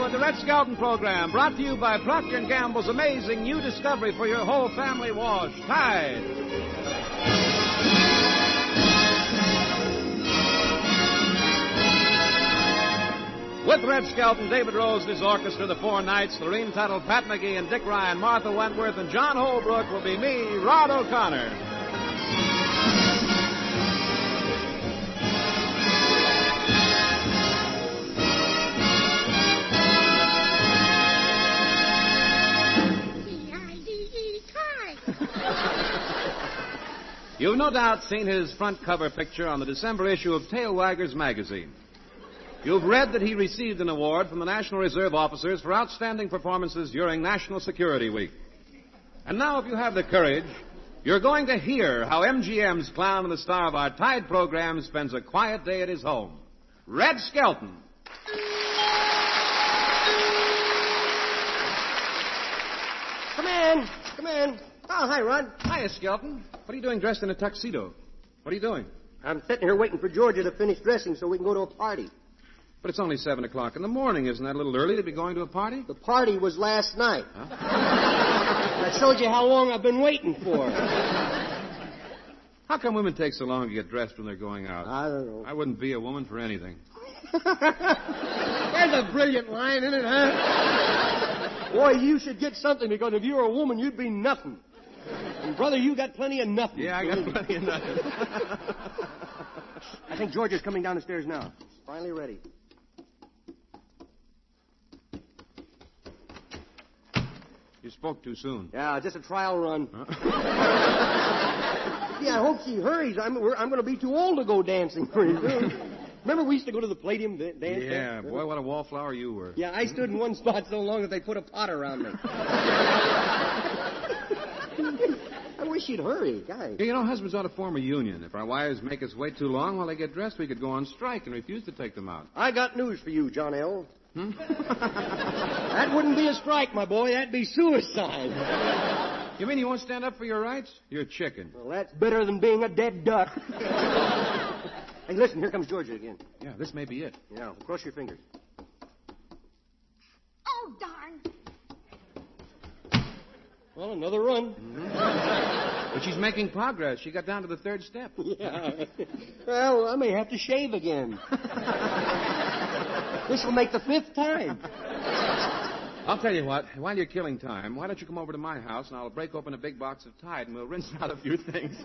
with the Red Skelton program, brought to you by Procter & Gamble's amazing new discovery for your whole family wash, Tide. With Red Skelton, David Rose and his orchestra, the Four Knights, Lorene Tuttle, Pat McGee, and Dick Ryan, Martha Wentworth, and John Holbrook will be me, Rod O'Connor. You've no doubt seen his front cover picture on the December issue of Tail Waggers magazine. You've read that he received an award from the National Reserve officers for outstanding performances during National Security Week. And now, if you have the courage, you're going to hear how MGM's clown and the star of our Tide program spends a quiet day at his home. Red Skelton. Come in. Come in. Oh, hi, Rod. Hiya, Skelton. What are you doing dressed in a tuxedo? What are you doing? I'm sitting here waiting for Georgia to finish dressing so we can go to a party. But it's only 7 o'clock in the morning. Isn't that a little early to be going to a party? The party was last night. Huh? That shows you how long I've been waiting for. How come women take so long to get dressed when they're going out? I don't know. I wouldn't be a woman for anything. There's a brilliant line, isn't it, huh? Boy, you should get something, because if you were a woman, you'd be nothing. And, brother, you got plenty of nothing. Yeah, I got plenty of nothing. I think George is coming down the stairs now. Finally ready. You spoke too soon. Yeah, just a trial run. Huh? Yeah, I hope she hurries. I'm going to be too old to go dancing pretty soon. Remember we used to go to the Palladium dance? Yeah, boy, what a wallflower you were. Yeah, I stood in one spot so long that they put a pot around me. I wish you'd hurry, guys. You know, husbands ought to form a union. If our wives make us wait too long while they get dressed, we could go on strike and refuse to take them out. I got news for you, John L. That wouldn't be a strike, my boy. That'd be suicide. You mean you won't stand up for your rights? You're a chicken. Well, that's better than being a dead duck. Hey, listen, here comes Georgia again. Yeah, this may be it. Yeah, cross your fingers. Oh, darn. Well, another run. Mm-hmm. But she's making progress. She got down to the 3rd step. Yeah. Well, I may have to shave again. This will make the 5th time. I'll tell you what. While you're killing time, why don't you come over to my house, and I'll break open a big box of Tide, and we'll rinse out a few things.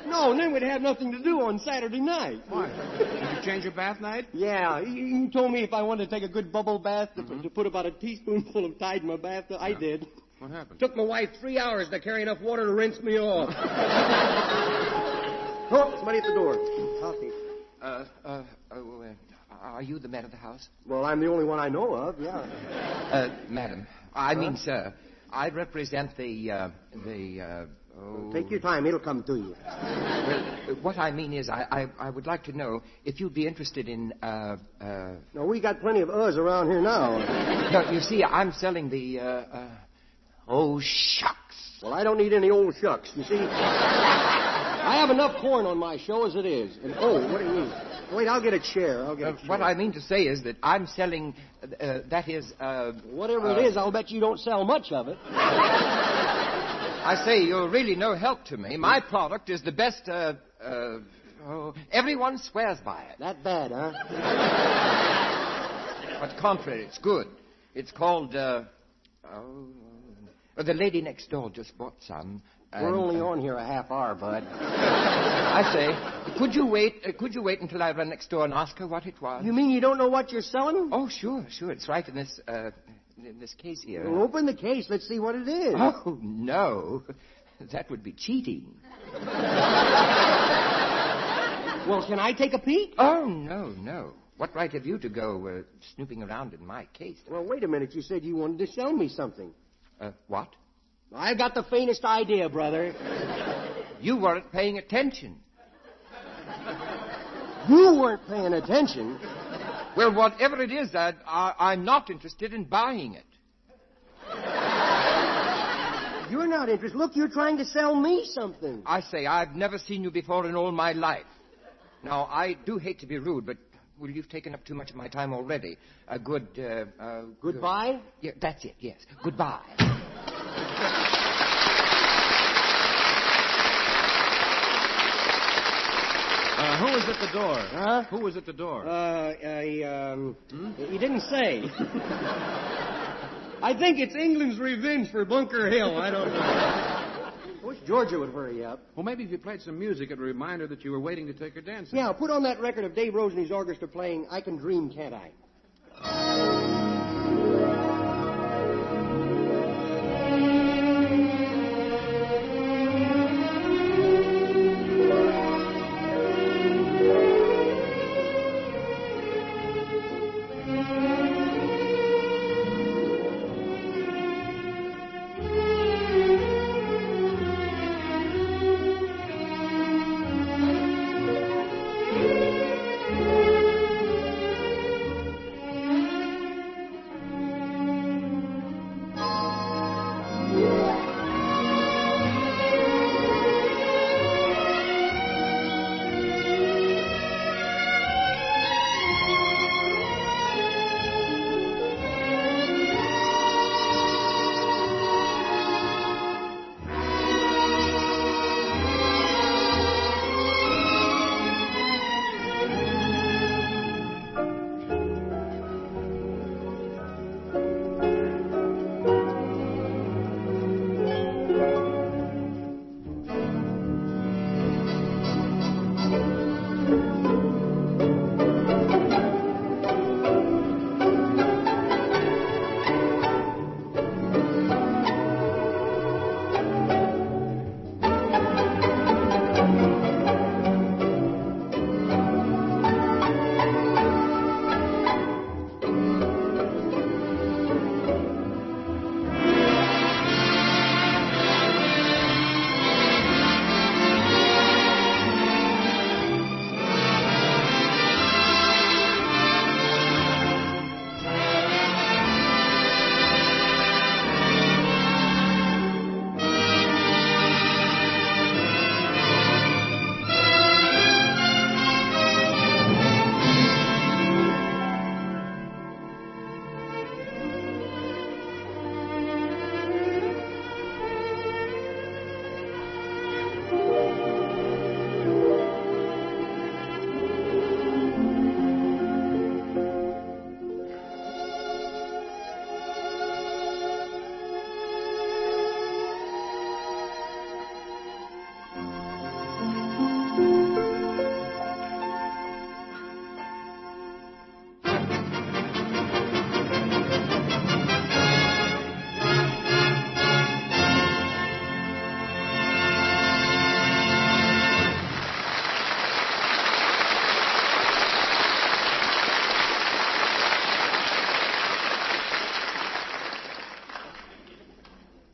No, and then we'd have nothing to do on Saturday night. Why? Did you change your bath night? Yeah, you told me if I wanted to take a good bubble bath to put about a teaspoonful of Tide in my bath. I did. What happened? Took my wife 3 hours to carry enough water to rinse me off. Oh, somebody at the door. Coffee. Are you the man of the house? Well, I'm the only one I know of, yeah. Madam. I mean, sir. I represent the Take your time. It'll come to you. Well, what I mean is I would like to know if you'd be interested in, No, we got plenty of around here now. No, you see, I'm selling the, oh, shucks. Well, I don't need any old shucks. You see, I have enough corn on my show as it is. And, what do you mean? Wait, I'll get a chair. What I mean to say is that I'm selling, that is, whatever it is, I'll bet you don't sell much of it. I say, you're really no help to me. My product is the best, everyone swears by it. That bad, huh? But contrary, it's good. It's called, the lady next door just bought some. We're only on here a half hour, bud. I say, could you wait until I run next door and ask her what it was? You mean you don't know what you're selling? Oh, sure. It's right in this case here. Well, open the case. Let's see what it is. Oh, no. That would be cheating. Well, can I take a peek? Oh, no. What right have you to go snooping around in my case? Well, wait a minute. You said you wanted to sell me something. What? I've got the faintest idea, brother. You weren't paying attention. You weren't paying attention? Well, whatever it is, I'm not interested in buying it. You're not interested. Look, you're trying to sell me something. I say, I've never seen you before in all my life. Now, I do hate to be rude, but Well, you've taken up too much of my time already. Goodbye? Yeah, that's it, yes. Goodbye. Who was at the door? Huh? Who was at the door? He didn't say. I think it's England's revenge for Bunker Hill. I don't know. I wish Georgia would hurry up. Well, maybe if you played some music, it'd remind her that you were waiting to take her dancing. Yeah, put on that record of Dave Rose and his orchestra playing I Can Dream, Can't I?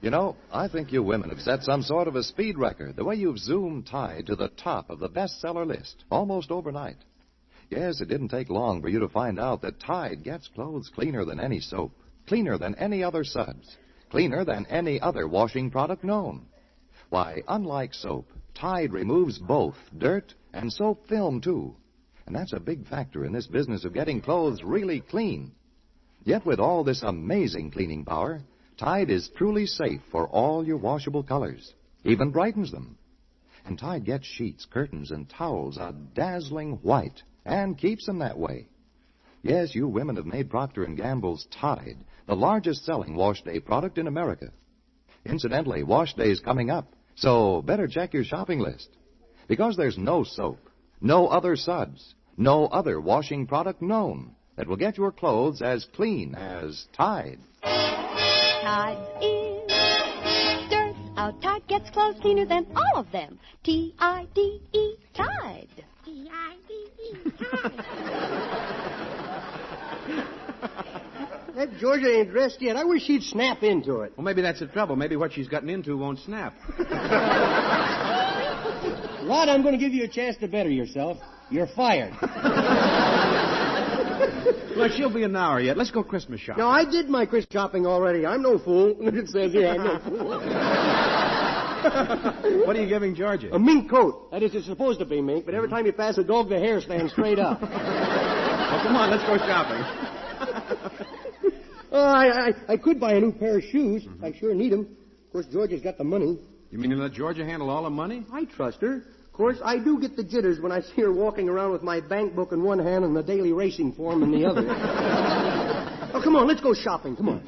You know, I think you women have set some sort of a speed record, the way you've zoomed Tide to the top of the bestseller list, almost overnight. Yes, it didn't take long for you to find out that Tide gets clothes cleaner than any soap, cleaner than any other suds, cleaner than any other washing product known. Why, unlike soap, Tide removes both dirt and soap film, too. And that's a big factor in this business of getting clothes really clean. Yet with all this amazing cleaning power, Tide is truly safe for all your washable colors, even brightens them. And Tide gets sheets, curtains, and towels a dazzling white and keeps them that way. Yes, you women have made Procter & Gamble's Tide the largest selling wash day product in America. Incidentally, wash day's coming up, so better check your shopping list. Because there's no soap, no other suds, no other washing product known that will get your clothes as clean as Tide. Tide is dirt. Our Tide gets clothes cleaner than all of them. T-I-D-E, Tide. T-I-D-E, Tide. That Georgia ain't dressed yet. I wish she'd snap into it. Well, maybe that's the trouble. Maybe what she's gotten into won't snap. Rod, I'm going to give you a chance to better yourself. You're fired. Look, she'll be an hour yet. Let's go Christmas shopping. No, I did my Christmas shopping already. I'm no fool. It says here I'm no fool. What are you giving Georgia? A mink coat. That is, it's supposed to be mink, but every time you pass a dog, the hair stands straight up. Well, come on, let's go shopping. I could buy a new pair of shoes. I sure need them. Of course, Georgia's got the money. You mean you let Georgia handle all the money? I trust her. Of course, I do get the jitters when I see her walking around with my bank book in one hand and the daily racing form in the other. Oh, come on, let's go shopping. Come on.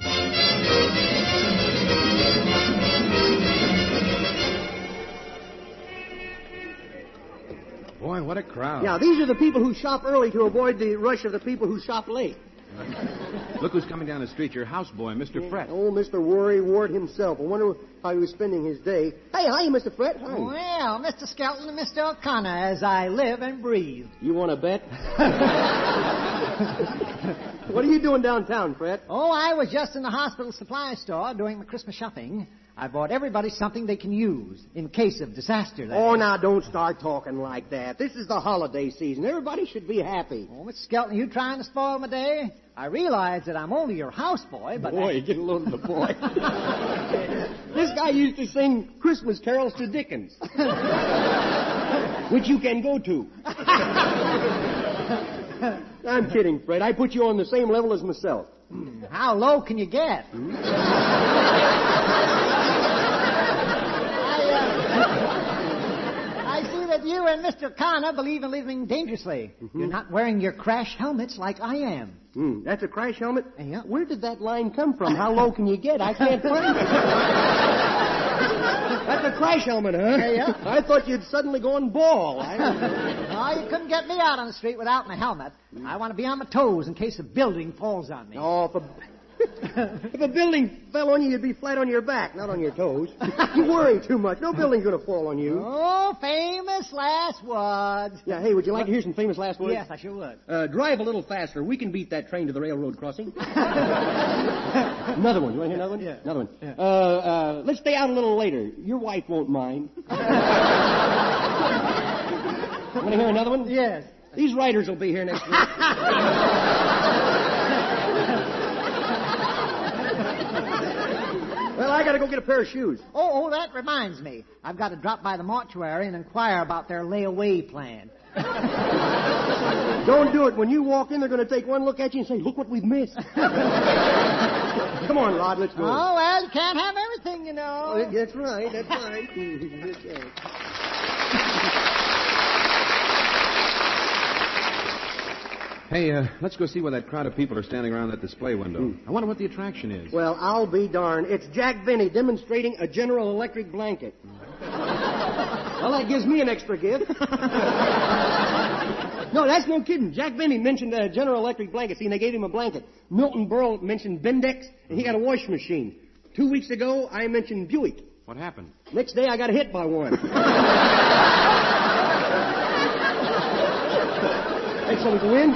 Boy, what a crowd. Yeah, these are the people who shop early to avoid the rush of the people who shop late. Look who's coming down the street, your houseboy, Mr. Fret. Oh, Mr. Worry Ward himself. I wonder how he was spending his day. Hey, hi, Mr. Fret. Hi. Well, Mr. Skelton and Mr. O'Connor, as I live and breathe. You want to bet? What are you doing downtown, Fret? Oh, I was just in the hospital supply store doing my Christmas shopping. I bought everybody something they can use in case of disaster. Oh, now, don't start talking like that. This is the holiday season. Everybody should be happy. Oh, Mr. Skelton, you trying to spoil my day? I realize that I'm only your houseboy, but... Boy, get a load of the boy. This guy used to sing Christmas carols to Dickens. Which you can go to. I'm kidding, Fred. I put you on the same level as myself. How low can you get? I see that you and Mr. Connor believe in living dangerously. You're not wearing your crash helmets like I am. That's a crash helmet? Yeah. Where did that line come from? How low can you get? I can't find it. That's a crash helmet, huh? Yeah. I thought you'd suddenly gone bald. Oh, you couldn't get me out on the street without my helmet. I want to be on my toes in case a building falls on me. Oh, if a building fell on you, you'd be flat on your back, not on your toes. You worry too much. No building's going to fall on you. Oh, famous last words. Yeah, hey, would you like to hear some famous last words? Yes, I sure would. Drive a little faster. We can beat that train to the railroad crossing. Another one. You want to hear another one? Yeah. Another one. Yeah. Let's stay out a little later. Your wife won't mind. Want to hear another one? Yes. These writers will be here next week. Well, I got to go get a pair of shoes. Oh, that reminds me. I've got to drop by the mortuary and inquire about their layaway plan. Don't do it. When you walk in, they're going to take one look at you and say, look what we've missed. Come on, Rod, let's go. Oh, well, you can't have everything, you know. Oh, that's right, that's right. That's right. Hey, let's go see where that crowd of people are standing around that display window. I wonder what the attraction is. Well, I'll be darned. It's Jack Benny demonstrating a General Electric blanket. Well, that gives me an extra gift. No, that's no kidding. Jack Benny mentioned a General Electric blanket. See, and they gave him a blanket. Milton Berle mentioned Bendix, and he got a washing machine. 2 weeks ago, I mentioned Buick. What happened? Next day, I got hit by one. Hey, shall we go in?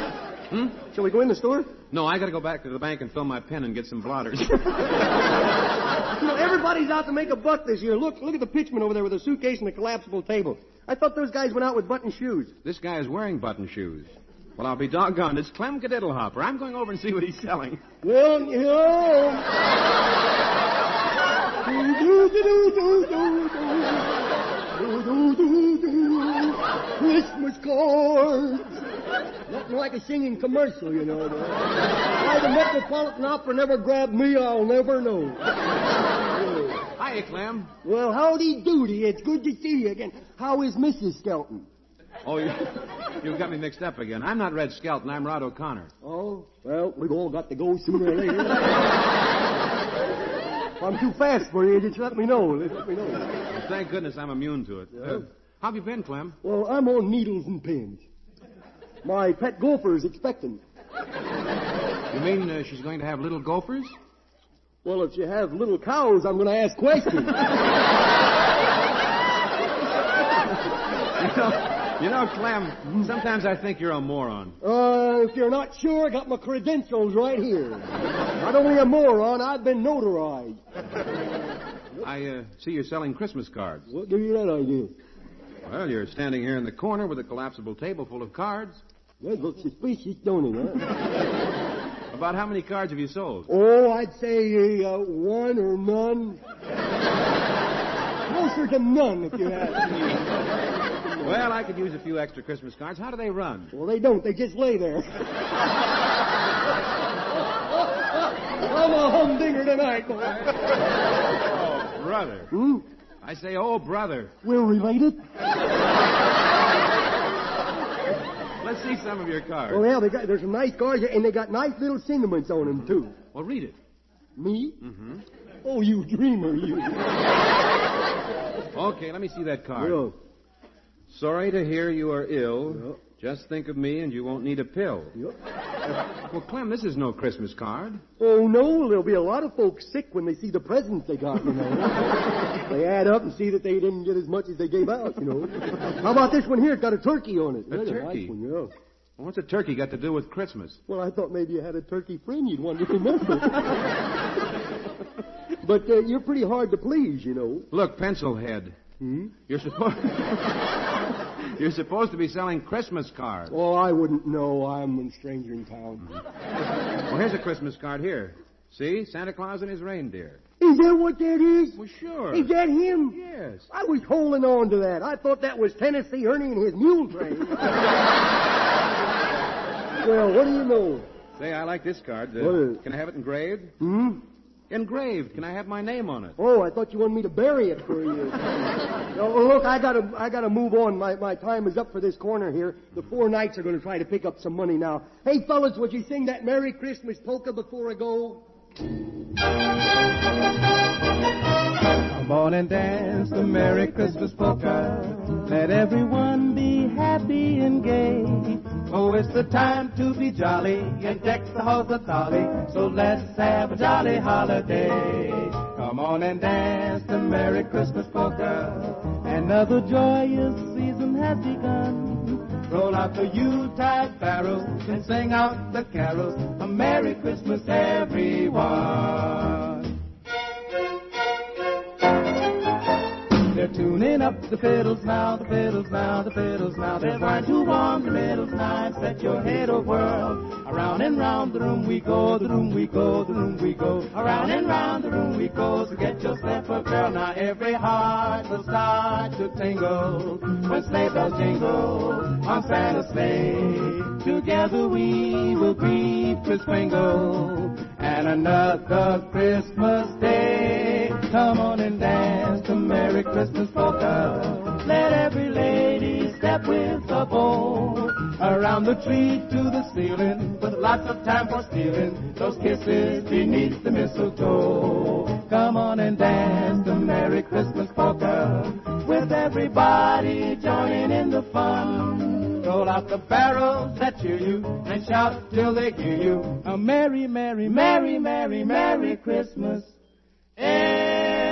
Shall we go in the store? No, I got to go back to the bank and fill my pen and get some blotters. You know, everybody's out to make a buck this year. Look at the pitchman over there with a suitcase and a collapsible table. I thought those guys went out with button shoes. This guy is wearing button shoes. Well, I'll be doggone. It's Clem Cadiddlehopper. I'm going over and see what he's selling. Well, you know... Christmas cards. Nothing like a singing commercial, you know. Why the Metropolitan Opera never grabbed me, I'll never know. Hiya, Clem. Well, howdy doody. It's good to see you again. How is Mrs. Skelton? Oh, you've got me mixed up again. I'm not Red Skelton. I'm Rod O'Connor. Oh, well, we've all got to go sooner or later. If I'm too fast for you, just let me know. Well, thank goodness I'm immune to it. Yeah. How have you been, Clem? Well, I'm on needles and pins. My pet gopher is expecting. You mean she's going to have little gophers? Well, if you have little cows, I'm going to ask questions. You know, Clem, sometimes I think you're a moron. If you're not sure, I got my credentials right here. Not only a moron, I've been notarized. I see you're selling Christmas cards. What gave you that idea? Well, you're standing here in the corner with a collapsible table full of cards. That looks suspicious, don't it, huh? About how many cards have you sold? Oh, I'd say one or none. Closer to none, if you ask me. Well, I could use a few extra Christmas cards. How do they run? Well, they don't. They just lay there. I'm a humdinger tonight, boy. Oh, brother. Hmm? I say, oh, brother. We're related? Let's see some of your cards. Well, yeah, there's some nice cards, and they got nice little sentiments on them, too. Well, read it. Me? Mm-hmm. Oh, you dreamer, you. Okay, let me see that card. Yeah. Sorry to hear you are ill. Yeah. Just think of me and you won't need a pill. Yep. Well, Clem, this is no Christmas card. Oh, no, there'll be a lot of folks sick when they see the presents they got, you know. They add up and see that they didn't get as much as they gave out, you know. How about this one here? It's got a turkey on it. A That's turkey? nice one, yeah. Well, what's a turkey got to do with Christmas? Well, I thought maybe you had a turkey friend you'd want to remember. But you're pretty hard to please, you know. Look, Pencilhead. Hmm? You're supposed to be selling Christmas cards. Oh, I wouldn't know. I'm a stranger in town. Well, here's a Christmas card here. See? Santa Claus and his reindeer. Is that what that is? Well, sure. Is that him? Yes. I was holding on to that. I thought that was Tennessee Ernie and his mule train. Well, what do you know? Say, I like this card. What is it? Can I have it engraved? Hmm? Engraved. Can I have my name on it? Oh, I thought you wanted me to bury it for you. No, well, look, I gotta move on. My time is up for this corner here. The four knights are going to try to pick up some money now. Hey, fellas, would you sing that Merry Christmas polka before I go? Come on and dance the Merry Christmas polka. Let everyone be happy and gay. Oh, it's the time to be jolly and deck the halls with holly. So let's have a jolly holiday. Come on and dance the Merry Christmas polka. Another joyous season has begun. Roll out the Yuletide barrels and sing out the carols. A Merry Christmas, everyone. They're tuning up the fiddles now, the fiddles now, the fiddles now. They're trying to warm the middles now and set your head a whirl. Around and round the room we go, the room we go, the room we go. Around and round the room we go, so get yourself a girl. Now every heart will start to tingle when sleigh bells jingle on Santa's sleigh. Together we will greet Kringle and another Christmas day. Come on and dance the Merry Christmas polka. Let every lady step with a bow. Around the tree to the ceiling, with lots of time for stealing those kisses beneath the mistletoe. Come on and dance the Merry Christmas polka, with everybody joining in the fun. Roll out the barrels that cheer you and shout till they hear you. A merry, merry, merry, merry, merry Christmas, everyone.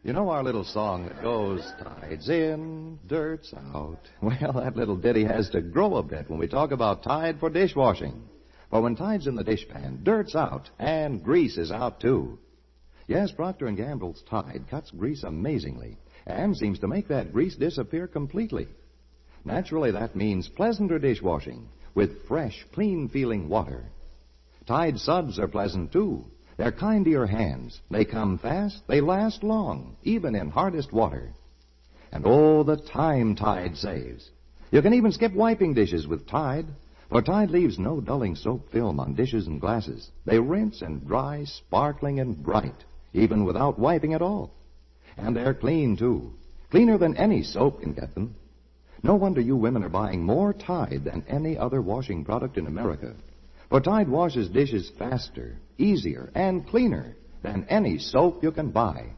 You know our little song that goes, tide's in, dirt's out. Well, that little ditty has to grow a bit when we talk about Tide for dishwashing. For when Tide's in the dishpan, dirt's out, and grease is out too. Yes, Procter & Gamble's Tide cuts grease amazingly and seems to make that grease disappear completely. Naturally, that means pleasanter dishwashing with fresh, clean-feeling water. Tide suds are pleasant too. They're kind to your hands. They come fast. They last long, even in hardest water. And oh, the time Tide saves. You can even skip wiping dishes with Tide, for Tide leaves no dulling soap film on dishes and glasses. They rinse and dry, sparkling and bright, even without wiping at all. And they're clean, too. Cleaner than any soap can get them. No wonder you women are buying more Tide than any other washing product in America. For Tide washes dishes faster, easier, and cleaner than any soap you can buy.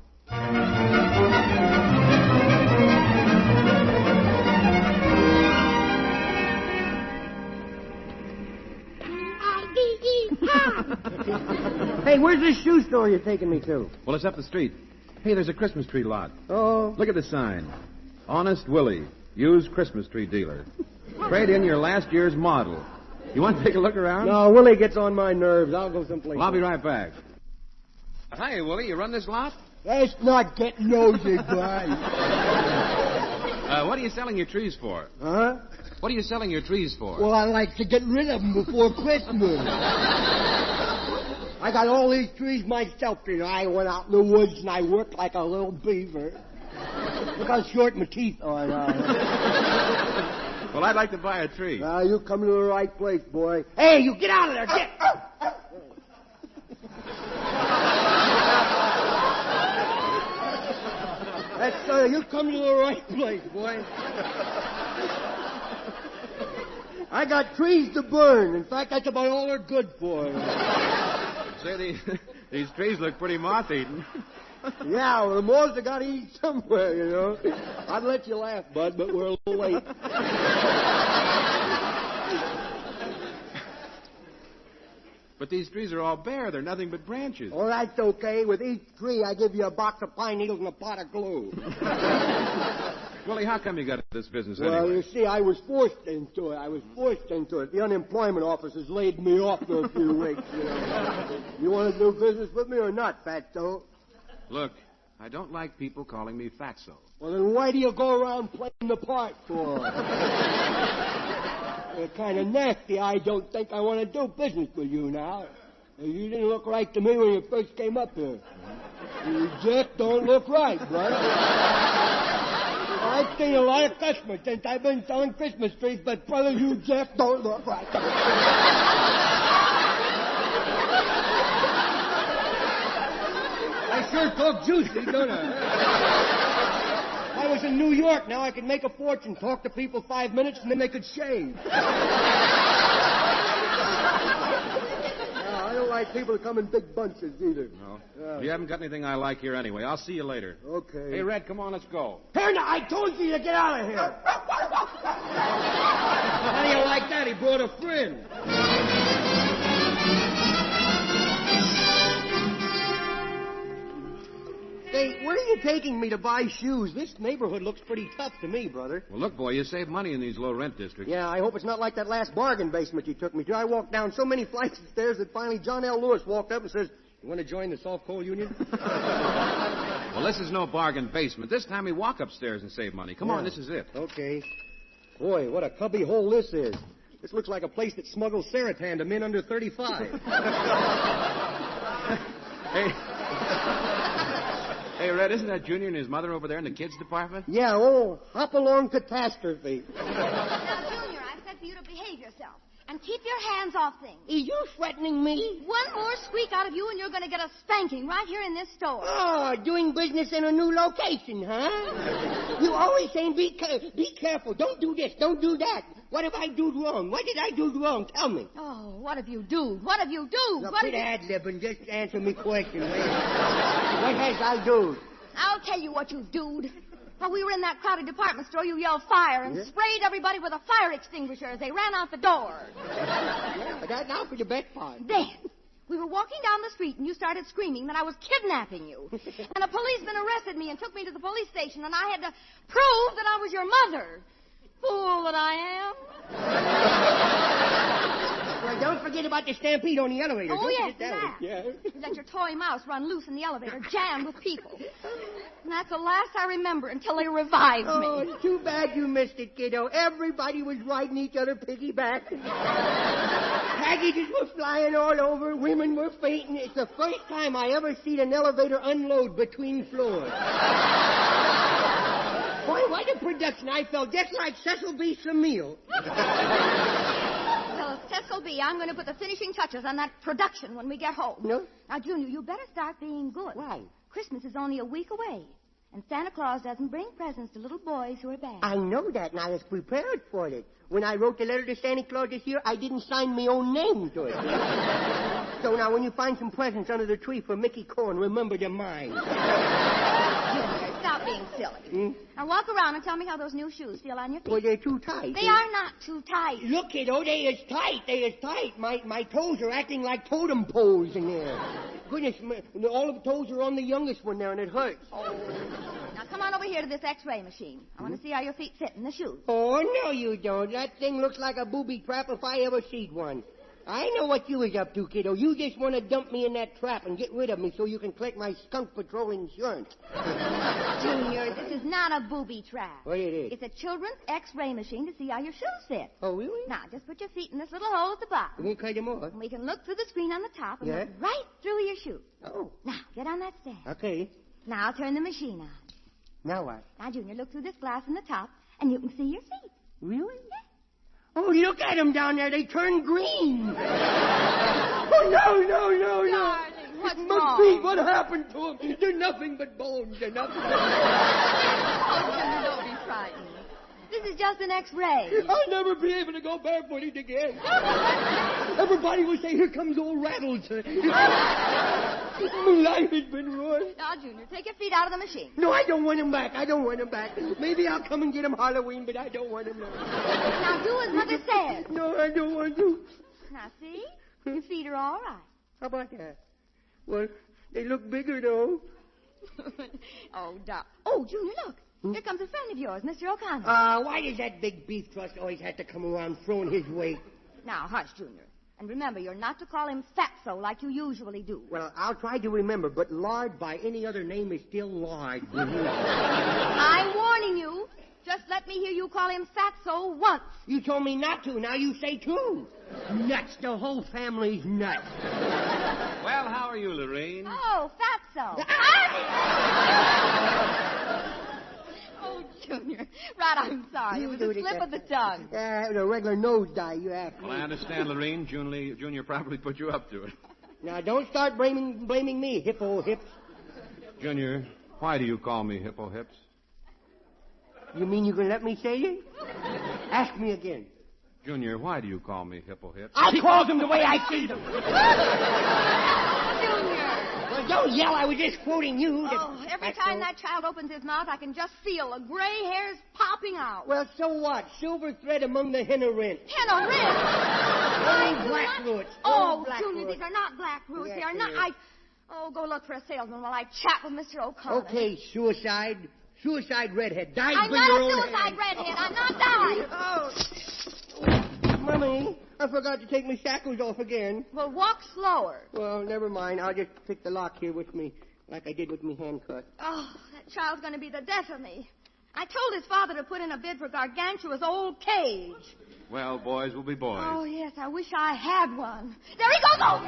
Hey, where's this shoe store you're taking me to? Well, it's up the street. Hey, there's a Christmas tree lot. Oh. Look at the sign. Honest Willie, used Christmas tree dealer. Trade in your last year's model. You want to take a look around? No, Willie gets on my nerves. I'll go someplace. Well, I'll be right back. Hi, Willie. You run this lot? That's not getting nosy, guy. What are you selling your trees for? Huh? What are you selling your trees for? Well, I like to get rid of them before Christmas. I got all these trees myself, you know. I went out in the woods and I worked like a little beaver. Look how short my teeth are now. Well, I'd like to buy a tree. You come to the right place, boy. Hey, you get out of there, get! That's, you come to the right place, boy. I got trees to burn. In fact, that's about all they're good for. Say, these trees look pretty moth-eaten. Yeah, well, the moths have got to eat somewhere, you know. I'd let you laugh, Bud, but we're a little late. But these trees are all bare. They're nothing but branches. Oh, that's okay. With each tree, I give you a box of pine needles and a pot of glue. Willie, how come you got into this business Well, anyway? you see, I was forced into it. The unemployment officers laid me off for a few weeks, you know. You want to do business with me or not, Fatso? Look, I don't like people calling me Fatso. Well, then why do you go around playing the part for? You're kind of nasty. I don't think I want to do business with you now. You didn't look right to me when you first came up here. You just don't look right, brother. I've seen a lot of customers since I've been selling Christmas trees, but, brother, you just don't look right. I sure talk juicy, don't I? If I was in New York now, I could make a fortune, talk to people 5 minutes, and then they could shave. I don't like people to come in big bunches either. No. You haven't got anything I like here anyway. I'll see you later. Okay. Hey, Red, come on, let's go. Here now, I told you to get out of here. How do you like that? He brought a friend. Hey, where are you taking me to buy shoes? This neighborhood looks pretty tough to me, brother. Well, look, boy, you save money in these low-rent districts. Yeah, I hope it's not like that last bargain basement you took me to. I walked down so many flights of stairs that finally John L. Lewis walked up and says, "You want to join the Soft Coal Union?" Well, this is no bargain basement. This time we walk upstairs and save money. Come on, this is it. Okay. Boy, what a cubby hole this is. This looks like a place that smuggles Seritan to men under 35. Hey. Hey, Red, isn't that Junior and his mother over there in the kids' department? Yeah, oh, hop-along catastrophe. Now, Junior, I've said for you to behave yourself. And keep your hands off things. Are you threatening me? One more squeak out of you and you're going to get a spanking right here in this store. Oh, doing business in a new location, huh? You always saying be careful. Don't do this. Don't do that. What have I do wrong? What did I do wrong? Tell me. Oh, what have you do? What have you do? Now, What quit have you... ad-libbing. Just answer me question, will you? What has I do? I'll tell you what you doed. While we were in that crowded department store, you yelled fire and sprayed everybody with a fire extinguisher as they ran out the door. Yeah, but that now for the best part. Then, we were walking down the street and you started screaming that I was kidnapping you. And a policeman arrested me and took me to the police station and I had to prove that I was your mother. Fool that I am. Well, don't forget about the stampede on the elevator. Oh, don't yes, forget that. that. You let your toy mouse run loose in the elevator, jammed with people. And that's the last I remember until they revived me. Oh, it's too bad you missed it, kiddo. Everybody was riding each other piggyback. Packages were flying all over. Women were fainting. It's the first time I ever seen an elevator unload between floors. Boy, what a production. I felt just like Cecil B. Samil. Well, Cecil B., I'm going to put the finishing touches on that production when we get home. No? Now, Junior, you better start being good. Why? Christmas is only a week away. And Santa Claus doesn't bring presents to little boys who are bad. I know that, and I was prepared for it. When I wrote the letter to Santa Claus this year, I didn't sign my own name to it. So now, when you find some presents under the tree for Mickey Corn, remember they're mine. Junior, stop being silly. Now, walk around and tell me how those new shoes feel on your feet. Well, they're too tight. They are not too tight. Look, kiddo, they is tight. They is tight. My toes are acting like totem poles in there. Goodness, all of the toes are on the youngest one there, and it hurts. Oh. Now, come on over here to this X-ray machine. I want to see how your feet fit in the shoes. Oh, no, you don't. That thing looks like a booby trap if I ever seen one. I know what you was up to, kiddo. You just want to dump me in that trap and get rid of me so you can collect my skunk patrol insurance. Junior, this is not a booby trap. What it is? It's a children's X-ray machine to see how your shoes fit. Oh, really? Now, just put your feet in this little hole at the bottom. You cut them off? And we can look through the screen on the top and Yeah? look right through your shoe. Oh. Now, get on that stand. Okay. Now, turn the machine on. Now what? Now, Junior, look through this glass in the top, and you can see your feet. Really? Yes. Oh, look at them down there. They turn green. Oh, no. Darling, what's My wrong? feet, what happened to them? They're nothing but bones. They're nothing but bones. Oh, Junior, don't be frightened. This is just an X-ray. I'll never be able to go barefooted again. Everybody will say, here comes old Rattles. My life has been ruined. Now, Junior, take your feet out of the machine. No, I don't want him back. Maybe I'll come and get him Halloween, but I don't want him back. Now, do as Mother says. No, I don't want to. Now, see? Your feet are all right. How about that? Well, they look bigger, though. Oh, Junior, look. Here comes a friend of yours, Mr. O'Connor. Why does that big beef trust always have to come around throwing his weight? Now, hush, Junior. And remember, you're not to call him Fatso like you usually do. Well, I'll try to remember, but lard by any other name is still lard. I'm warning you. Just let me hear you call him Fatso once. You told me not to. Now you say two. Nuts. The whole family's nuts. Well, how are you, Lorraine? Oh, Fatso. Oh, Junior. Right, I'm sorry. It was a slip of the tongue. The regular nosedive you have. Well, I understand, Lorraine. Junior probably put you up to it. Now, don't start blaming me, hippo hips. Junior, why do you call me Hippo Hips? You mean you can let me say it? Ask me again. Junior, why do you call me Hippo Hips? I call them the way I see them. Junior. Well, don't yell. I was just quoting you. Oh, every time that child opens his mouth, I can just feel the gray hairs popping out. Well, so what? Silver thread among the henna rent. Henna rent. Old black roots. Oh, Old black Junior, roots. these are not black roots. Yes, They are they not. is. Oh, go look for a salesman while I chat with Mr. O'Connor. Okay, suicide redhead. Died I'm for not your a own suicide hand. redhead. I'm not dying. Mommy, I forgot to take my shackles off again. Well, walk slower. Well, never mind. I'll just pick the lock here with me, like I did with me handcut. Oh, that child's going to be the death of me. I told his father to put in a bid for Gargantua's old cage. Well, boys will be boys. Oh, yes, I wish I had one. There he goes. Oh,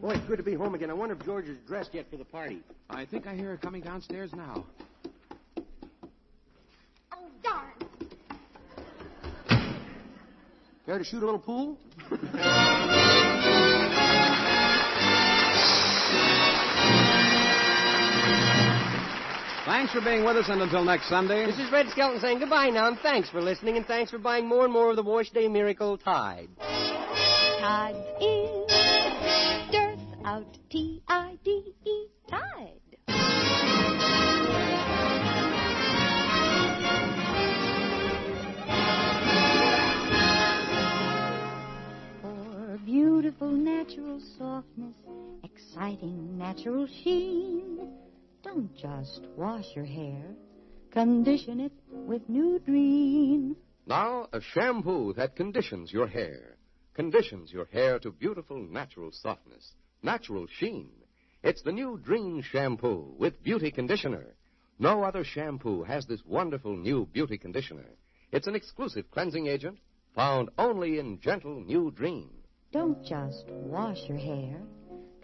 Boy, it's good to be home again. I wonder if George is dressed yet for the party. I think I hear her coming downstairs now. oh, darn. Care to shoot a little pool? Thanks for being with us, and until next Sunday. This is Red Skelton saying goodbye now, and thanks for listening, and thanks for buying more and more of the Wash Day Miracle Tide. Tides in, dearth out, T-I-D-E, tide. For beautiful natural softness, exciting natural sheen, don't just wash your hair, condition it with New Dream. Now, a shampoo that conditions your hair. Conditions your hair to beautiful natural softness, natural sheen. It's the new Dream Shampoo with Beauty Conditioner. No other shampoo has this wonderful new beauty conditioner. It's an exclusive cleansing agent found only in gentle New Dream. Don't just wash your hair,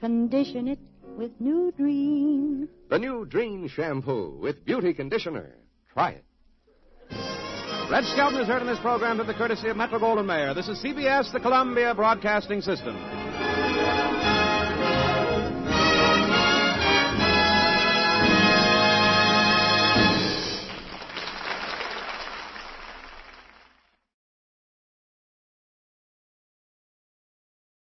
condition it with New Dream. The new Dream Shampoo with Beauty Conditioner. Try it. Red Skelton is heard in this program through the courtesy of Metro-Goldwyn-Mayer. This is CBS, the Columbia Broadcasting System.